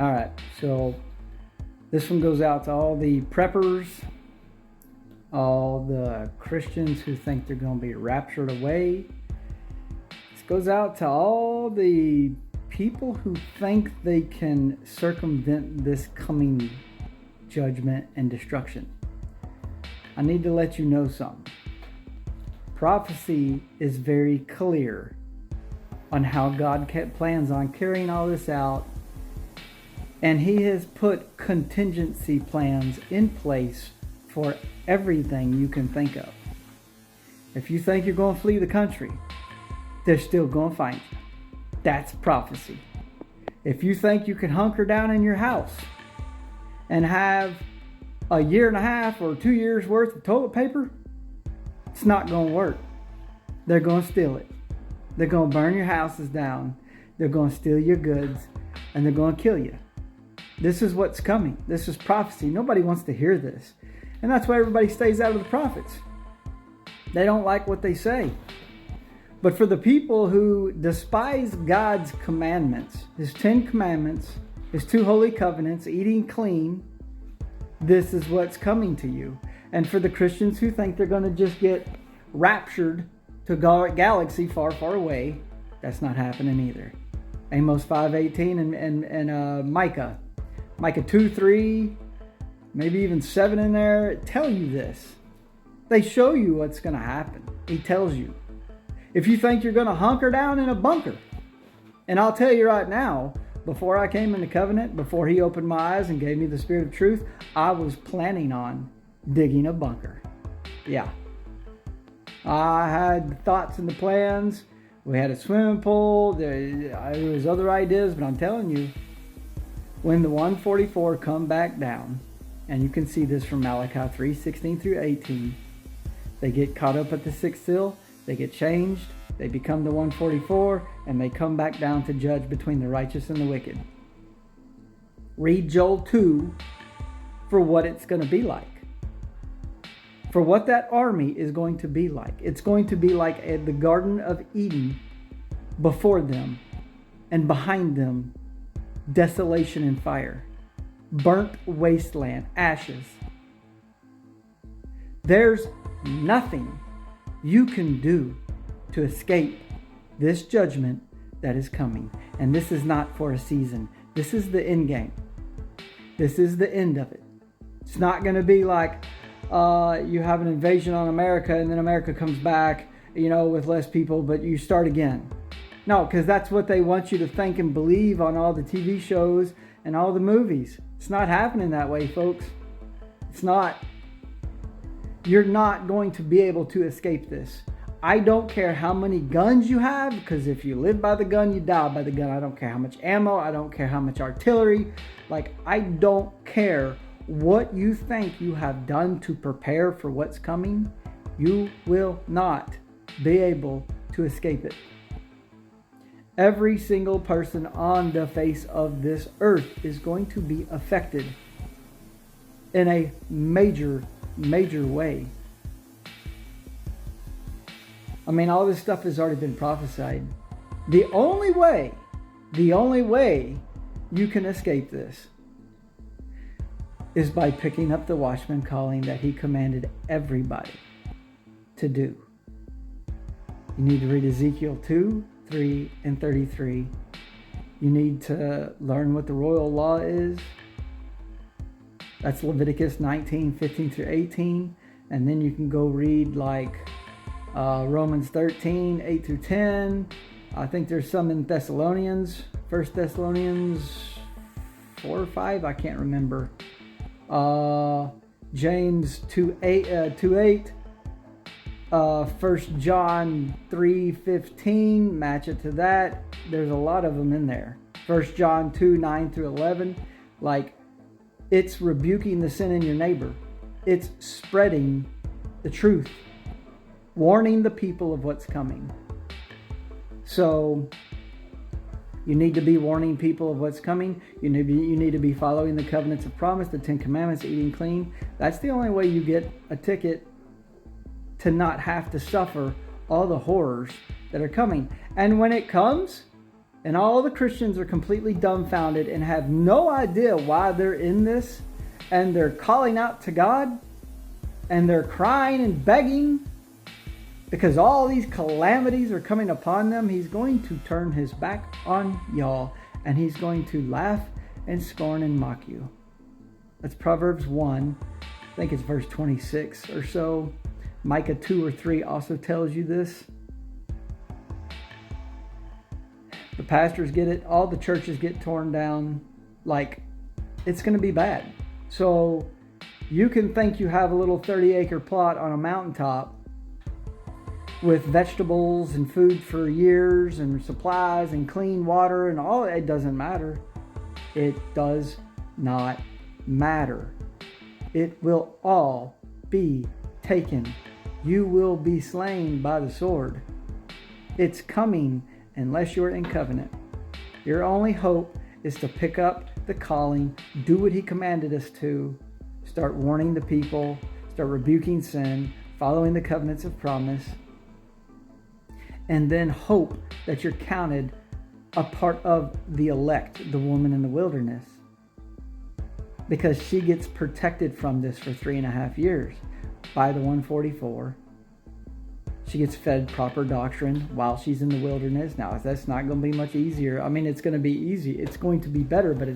All right, so this one goes out to all the preppers, all the Christians who think they're going to be raptured away. This goes out to all the people who think they can circumvent this coming judgment and destruction. I need to let you know something. Prophecy is very clear on how God plans on carrying all this out, and He has put contingency plans in place for everything you can think of. If you think you're going to flee the country, they're still going to find you. That's prophecy. If you think you can hunker down in your house and have a year and a half or 2 years worth of toilet paper, it's not going to work. They're going to steal it. They're going to burn your houses down. They're going to steal your goods, and they're going to kill you. This is what's coming. This is prophecy. Nobody wants to hear this. And that's why everybody stays out of the prophets. They don't like what they say. But for the people who despise God's commandments, His 10 commandments, His 2 holy covenants, eating clean, this is what's coming to you. And for the Christians who think they're going to just get raptured to a galaxy far, far away, that's not happening either. Amos 5:18 and Micah 2:3, maybe even 7 in there, tell you this. They show you what's going to happen. He tells you. If you think you're going to hunker down in a bunker, and I'll tell you right now, before I came into covenant, before He opened my eyes and gave me the Spirit of truth, I was planning on digging a bunker. Yeah. I had thoughts and the plans. We had a swimming pool. There was other ideas, but I'm telling you, when the 144 come back down, and you can see this from Malachi 3:16 through 18, they get caught up at the 6th seal, they get changed, they become the 144, and they come back down to judge between the righteous and the wicked. Read Joel 2 for what it's going to be like. For what that army is going to be like. It's going to be like the Garden of Eden before them, and behind them, desolation and fire. Burnt wasteland, ashes. There's nothing you can do to escape this judgment that is coming. And this is not for a season. This is the end game. This is the end of it. It's not going to be like you have an invasion on America and then America comes back, with less people, but you start again. No, because that's what they want you to think and believe on all the TV shows and all the movies. It's not happening that way, folks. It's not. You're not going to be able to escape this. I don't care how many guns you have, because if you live by the gun, you die by the gun. I don't care how much ammo. I don't care how much artillery. I don't care what you think you have done to prepare for what's coming. You will not be able to escape it. Every single person on the face of this earth is going to be affected in a major, major way. All this stuff has already been prophesied. The only way you can escape this is by picking up the watchman calling that He commanded everybody to do. You need to read Ezekiel 2, 3, and 33. You need to learn what the royal law is. That's Leviticus 19, 15 through 18. And then you can go read Romans 13, 8 through 10. I think there's some in Thessalonians. 1 Thessalonians 4 or 5. I can't remember. James 2:8. 1 John 3:15. Match it to that. There's a lot of them in there. 1 John 2, 9 through 11. It's rebuking the sin in your neighbor. It's spreading the truth. Warning the people of what's coming. So you need to be warning people of what's coming. You need to be following the covenants of promise, the 10 commandments, eating clean. That's the only way you get a ticket to not have to suffer all the horrors that are coming. And when it comes, and all the Christians are completely dumbfounded and have no idea why they're in this, and they're calling out to God, and they're crying and begging because all these calamities are coming upon them, He's going to turn His back on y'all, and He's going to laugh and scorn and mock you. That's Proverbs 1, I think it's verse 26 or so. Micah 2 or 3 also tells you this. The pastors get it. All the churches get torn down. Like, it's going to be bad. So you can think you have a little 30-acre plot on a mountaintop with vegetables and food for years and supplies and clean water and all. It doesn't matter. It does not matter. It will all be taken. You will be slain by the sword. It's coming unless you're in covenant. Your only hope is to pick up the calling, do what He commanded us to, start warning the people, start rebuking sin, following the covenants of promise, and then hope that you're counted a part of the elect, the woman in the wilderness, because she gets protected from this for 3.5 years by the 144. She gets fed proper doctrine while she's in the wilderness. Now, that's not going to be much easier. I mean, it's going to be easy. It's going to be better, but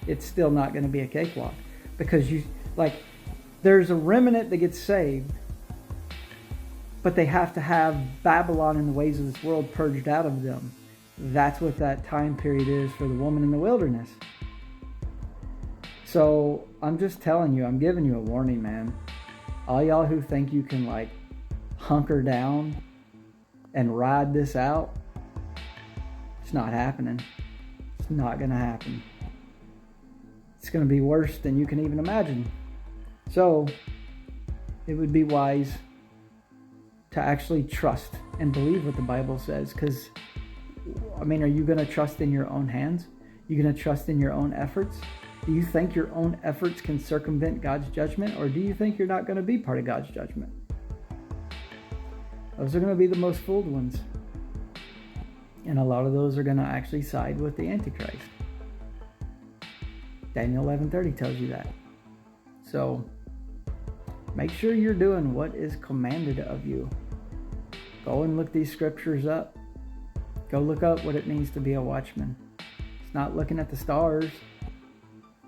it's still not going to be a cakewalk, because there's a remnant that gets saved, but they have to have Babylon and the ways of this world purged out of them. That's what that time period is for the woman in the wilderness. So I'm just telling you, I'm giving you a warning, man. All y'all who think you can hunker down and ride this out, it's not happening. It's not going to happen. It's going to be worse than you can even imagine. So it would be wise to actually trust and believe what the Bible says, because, I mean, are you going to trust in your own hands? Are you going to trust in your own efforts? Do you think your own efforts can circumvent God's judgment, or do you think you're not going to be part of God's judgment? Those are going to be the most fooled ones. And a lot of those are going to actually side with the Antichrist. Daniel 11:30 tells you that. So make sure you're doing what is commanded of you. Go and look these scriptures up. Go look up what it means to be a watchman. It's not looking at the stars.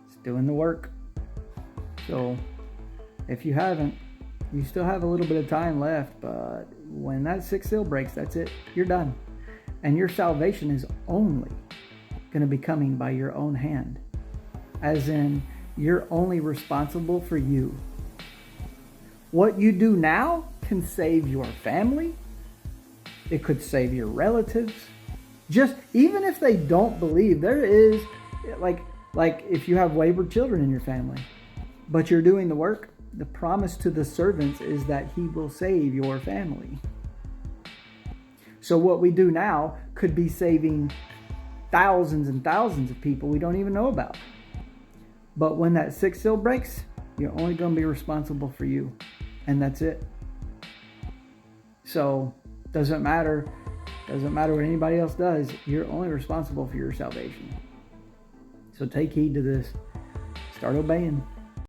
It's doing the work. So if you haven't, you still have a little bit of time left, but when that sixth seal breaks, that's it. You're done. And your salvation is only going to be coming by your own hand. As in, you're only responsible for you. What you do now can save your family. It could save your relatives. Just even if they don't believe, there is like if you have wayward children in your family, but you're doing the work, the promise to the servants is that He will save your family. So what we do now could be saving thousands and thousands of people we don't even know about. But when that sixth seal breaks, you're only going to be responsible for you. And that's it. So doesn't matter what anybody else does. You're only responsible for your salvation. So take heed to this. Start obeying.